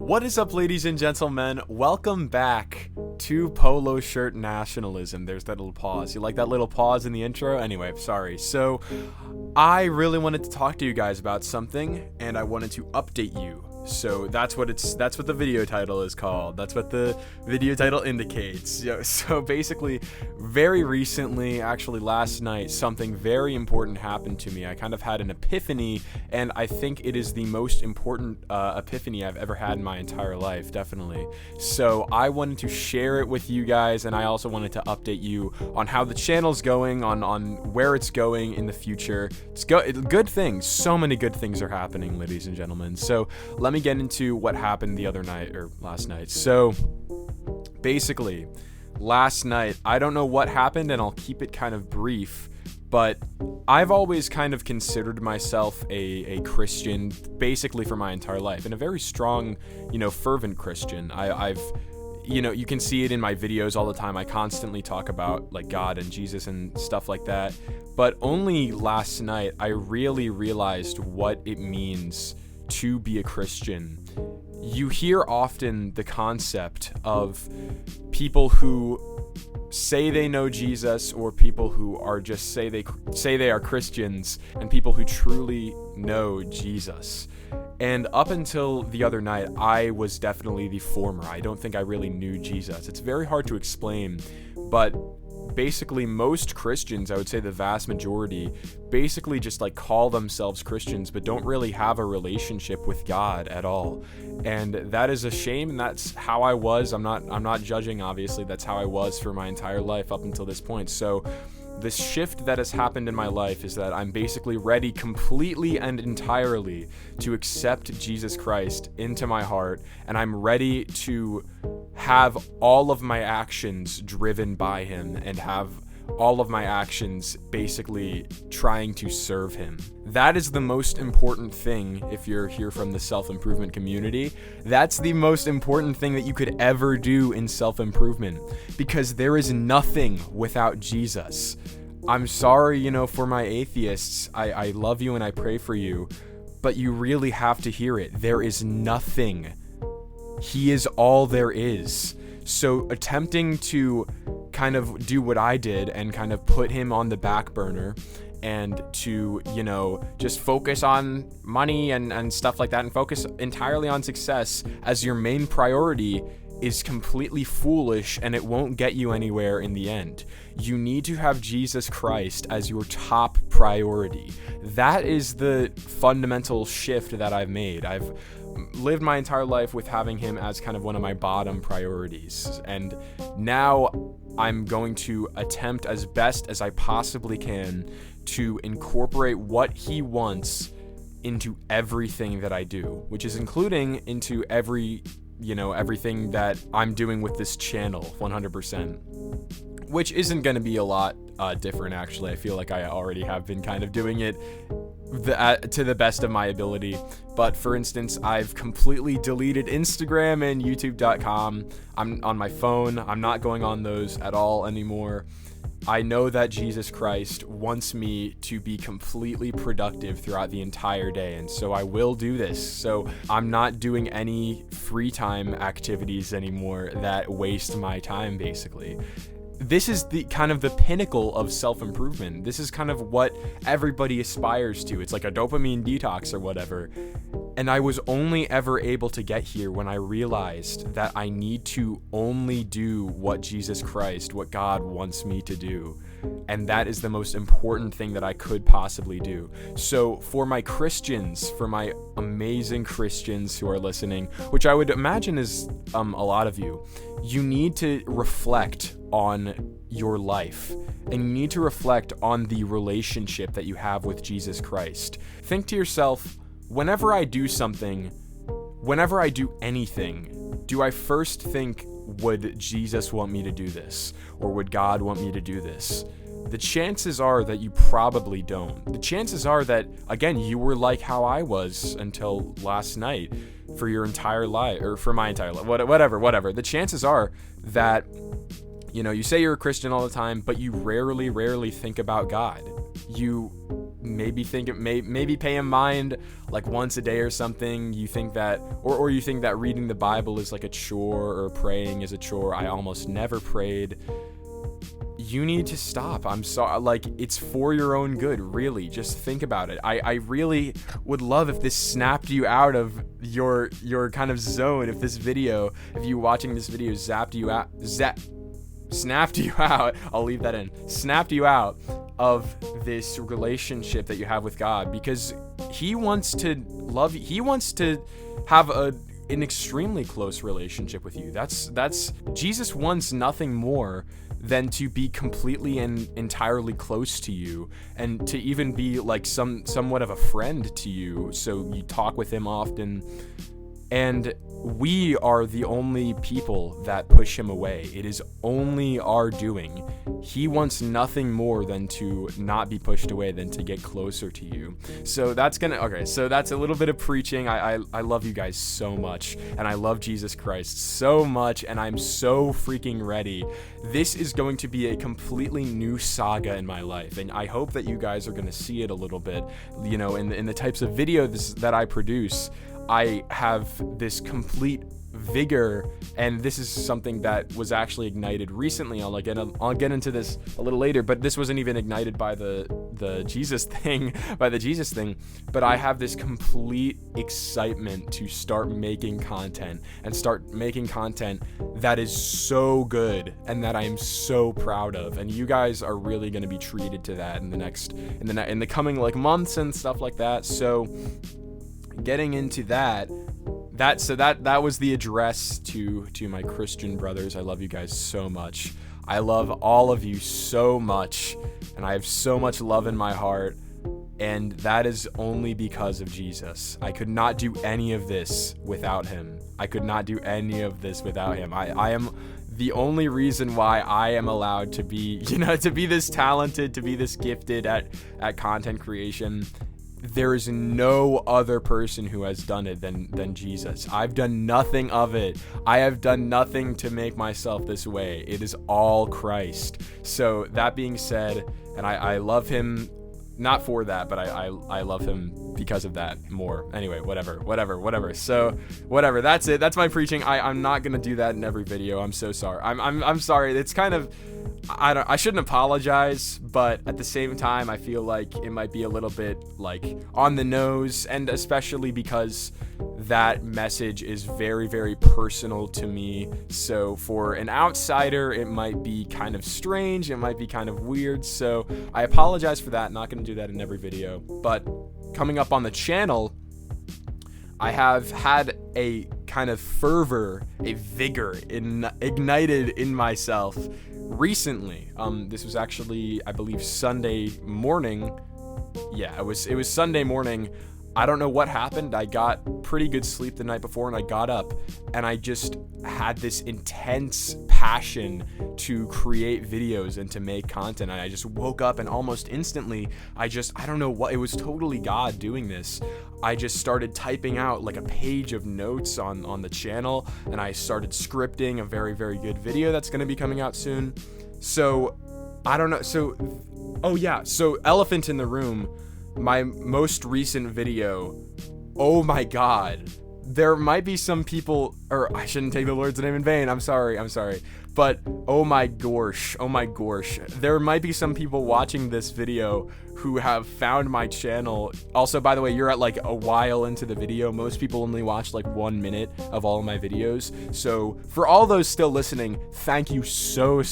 What is up, ladies and gentlemen? Welcome back to Polo Shirt Nationalism. There's that little pause. You like that little pause in the intro? Anyway, sorry. So, I really wanted to talk to you guys about something, and I wanted to update you. So that's what the video title is called. That's what the video title indicates. So basically, very recently, actually last night, something very important happened to me. I kind of had an epiphany, and I think it is the most important epiphany I've ever had in my entire life, definitely. So I wanted to share it with you guys, and I also wanted to update you on how the channel's going, on where it's going in the future. Good things. So many good things are happening, ladies and gentlemen. So let me get into what happened the other night, or last night. So basically, last night, I don't know what happened, and I'll keep it kind of brief, but I've always kind of considered myself a Christian basically for my entire life, and a very strong, fervent Christian. I've you can see it in my videos all the time. I constantly talk about like God and Jesus and stuff like that, but only last night I really realized what it means to be a Christian. You hear often the concept of people who say they know Jesus, or people who are just say they are Christians, and people who truly know Jesus. And up until the other night, I was definitely the former. I don't think I really knew Jesus. It's very hard to explain, but basically most Christians, I would say the vast majority, basically just like call themselves Christians but don't really have a relationship with God at all. And that is a shame, and that's how I was. I'm not judging, obviously. That's how I was for my entire life up until this point. So this shift that has happened in my life is that I'm basically ready completely and entirely to accept Jesus Christ into my heart, and I'm ready to have all of my actions driven by him, and have all of my actions basically trying to serve him. That is the most important thing. If you're here from the self-improvement community, that's the most important thing that you could ever do in self-improvement, because there is nothing without Jesus. I'm sorry, for my atheists. I love you and I pray for you, but you really have to hear it. There is nothing. He is all there is. So attempting to kind of do what I did and kind of put him on the back burner, and to, just focus on money and stuff like that, and focus entirely on success as your main priority, is completely foolish, and it won't get you anywhere in the end. You need to have Jesus Christ as your top priority. That is the fundamental shift that I've made. I've lived my entire life with having him as kind of one of my bottom priorities, and now I'm going to attempt as best as I possibly can to incorporate what he wants into everything that I do, which is including into everything that I'm doing with this channel, 100%, which isn't going to be a lot different, actually. I feel like I already have been kind of doing it to the best of my ability. But for instance, I've completely deleted Instagram and YouTube.com. I'm on my phone. I'm not going on those at all anymore. I know that Jesus Christ wants me to be completely productive throughout the entire day, and so I will do this. So I'm not doing any free time activities anymore that waste my time, basically. This is the kind of the pinnacle of self-improvement. This is kind of what everybody aspires to. It's like a dopamine detox or whatever. And I was only ever able to get here when I realized that I need to only do what Jesus Christ, what God wants me to do. And that is the most important thing that I could possibly do. So for my Christians, for my amazing Christians who are listening, which I would imagine is a lot of you, you need to reflect on your life, and you need to reflect on the relationship that you have with Jesus Christ. Think to yourself, whenever I do something, whenever I do anything, do I first think, would Jesus want me to do this? Or would God want me to do this? The chances are that you probably don't. The chances are that, again, you were like how I was until last night for your entire life, or for my entire life, whatever. The chances are that, you say you're a Christian all the time, but you rarely think about God. You maybe pay him mind like once a day or something. You think that, or you think that reading the Bible is like a chore, or praying is a chore. I almost never prayed. You need to stop. I'm sorry. Like, it's for your own good, really. Just think about it. I really would love if this snapped you out of your kind of zone. If you watching this video snapped you out. I'll leave that in. Snapped you out of this relationship that you have with God, because he wants to love you. He wants to have an extremely close relationship with you. That's Jesus wants nothing more than to be completely and entirely close to you, and to even be like somewhat of a friend to you, so you talk with him often. And we are the only people that push him away. It is only our doing. He wants nothing more than to not be pushed away, than to get closer to you. So that's a little bit of preaching. I love you guys so much, and I love Jesus Christ so much, and I'm so freaking ready. This is going to be a completely new saga in my life, and I hope that you guys are going to see it a little bit, in the types of videos that I produce. I have this complete vigor, and this is something that was actually ignited recently. I'll get into this a little later, but this wasn't even ignited by the Jesus thing, but I have this complete excitement to start making content, and start making content that is so good and that I am so proud of. And you guys are really going to be treated to that in the coming like months and stuff like that. So getting into that was the address to my Christian brothers. I love you guys so much. I love all of you so much, and I have so much love in my heart, and that is only because of Jesus. I could not do any of this without him. I am the only reason why I am allowed to be, to be this talented, to be this gifted at content creation. There is no other person who has done it than Jesus. I've done nothing of it. I have done nothing to make myself this way. It is all Christ. So that being said, and I love him, not for that, but I love him because of that more. Anyway, whatever. So whatever, that's it. That's my preaching. I'm not gonna do that in every video. I'm so sorry. I'm sorry. It's kind of, I shouldn't apologize, but at the same time, I feel like it might be a little bit like on the nose, and especially because that message is very, very personal to me. So for an outsider, it might be kind of strange. It might be kind of weird. So I apologize for that. Not going to do that in every video. But coming up on the channel, I have had a kind of fervor, a vigor ignited in myself recently. This was actually, I believe, Sunday morning. Yeah, it was Sunday morning. I don't know what happened. I got pretty good sleep the night before, and I got up and I just had this intense passion to create videos and to make content. And I just woke up, and almost instantly, I don't know what, it was totally God doing this. I just started typing out like a page of notes on the channel, and I started scripting a very, very good video that's going to be coming out soon. So I don't know. So elephant in the room, my most recent video, oh my God, there might be some people, or I shouldn't take the Lord's name in vain, I'm sorry, but oh my gosh, there might be some people watching this video who have found my channel. Also, by the way, you're at like a while into the video. Most people only watch like 1 minute of all of my videos. So for all those still listening, thank you so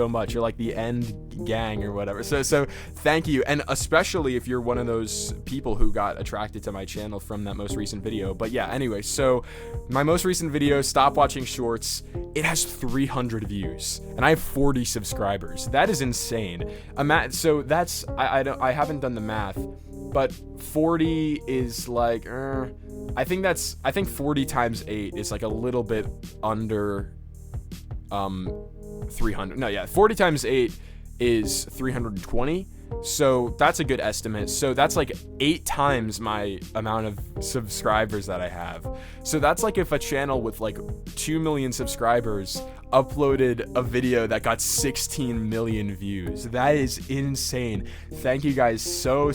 much. You're like the end gang or whatever. So thank you. And especially if you're one of those people who got attracted to my channel from that most recent video. But yeah, anyway, so my most recent video, Stop Watching Shorts, it has 300 views and I have 40 subscribers. That is insane. So that's, I haven't done the math, but 40 is like, I think 40 times 8 is like a little bit under 300. No, yeah, 40 times 8 is 320. So that's a good estimate. So that's like 8 times my amount of subscribers that I have. So that's like if a channel with like 2 million subscribers uploaded a video that got 16 million views. That is insane. Thank you guys so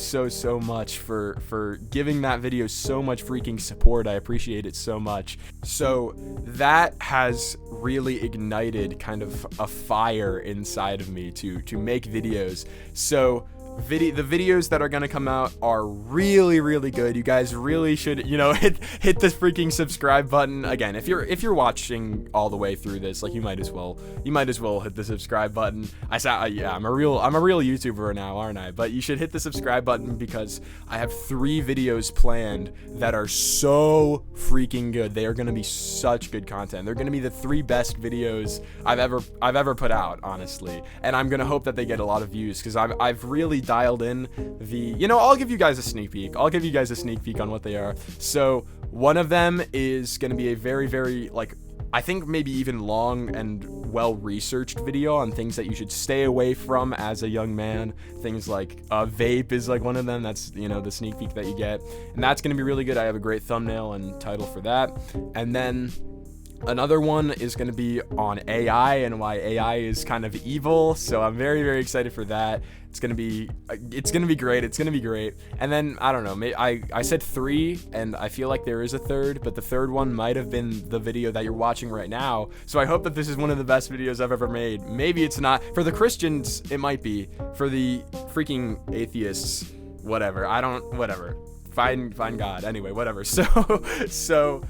much for giving that video so much freaking support. I appreciate it so much. So that has really ignited kind of a fire inside of me to make videos. So the videos that are gonna come out are really good. You guys really should, hit the freaking subscribe button. Again, if you're watching all the way through this, like, you might as well hit the subscribe button. I'm a real YouTuber now, aren't I? But you should hit the subscribe button because I have 3 videos planned that are so freaking good. They are gonna be such good content. They're gonna be the 3 best videos I've ever put out, honestly. And I'm gonna hope that they get a lot of views because I've really dialed in I'll give you guys a sneak peek. On what they are. So one of them is going to be a very, like, I think maybe even long and well-researched video on things that you should stay away from as a young man. Things like vape is like one of them. That's, the sneak peek that you get. And that's going to be really good. I have a great thumbnail and title for that. And then another one is going to be on AI and why AI is kind of evil. So I'm very excited for that. It's going to be great. And then, I don't know, I said 3, and I feel like there is a third, but the third one might have been the video that you're watching right now. So I hope that this is one of the best videos I've ever made. Maybe it's not. For the Christians, it might be. For the freaking atheists, whatever. Find God. Anyway, whatever. So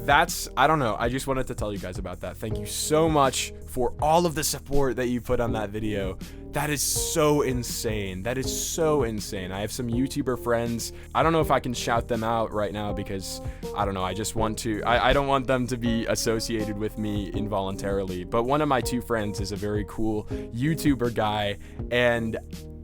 that's, I don't know. I just wanted to tell you guys about that. Thank you so much for all of the support that you put on that video. That is so insane. I have some YouTuber friends. I don't know if I can shout them out right now because I don't know. I just want to, I don't want them to be associated with me involuntarily. But one of my 2 friends is a very cool YouTuber guy, and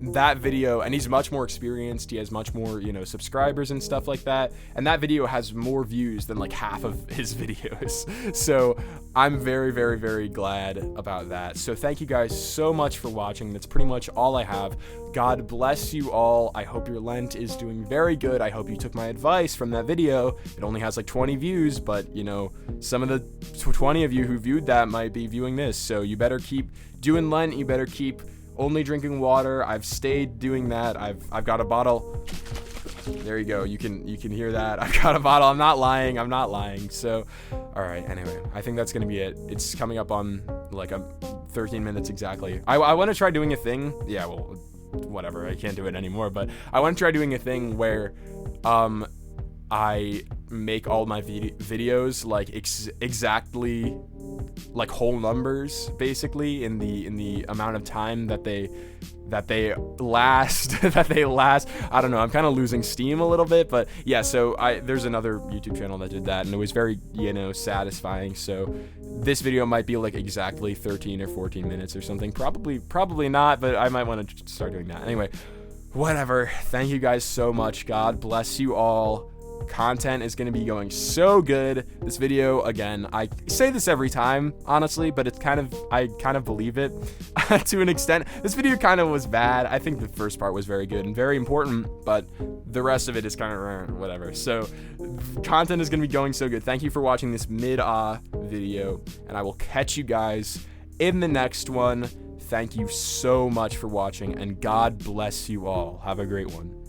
that video, and he's much more experienced, he has much more subscribers and stuff like that, and that video has more views than like half of his videos. So I'm very glad about that. So thank you guys so much for watching. That's pretty much all I have. God bless you all. I hope your Lent is doing very good. I hope you took my advice from that video. It only has like 20 views, but some of the 20 of you who viewed that might be viewing this, so you better keep doing Lent. You better keep only drinking water. I've stayed doing that. I've got a bottle. There you go. You can hear that. I've got a bottle. I'm not lying. So, all right. Anyway, I think that's gonna be it. It's coming up on like 13 minutes exactly. I want to try doing a thing. Yeah. Well, whatever. I can't do it anymore. But I want to try doing a thing where, I make all my videos like exactly like whole numbers, basically, in the amount of time that they last. I don't know, I'm kind of losing steam a little bit, but yeah. So there's another YouTube channel that did that, and it was very satisfying. So this video might be like exactly 13 or 14 minutes or something. Probably not, but I might want to start doing that. Anyway, whatever. Thank you guys so much. God bless you all. Content is going to be going so good. This video, again, I say this every time, honestly, but I kind of believe it to an extent. This video kind of was bad. I think the first part was very good and very important, but the rest of it is kind of whatever. So content is going to be going so good. Thank you for watching this video, and I will catch you guys in the next one. Thank you so much for watching, and God bless you all. Have a great one.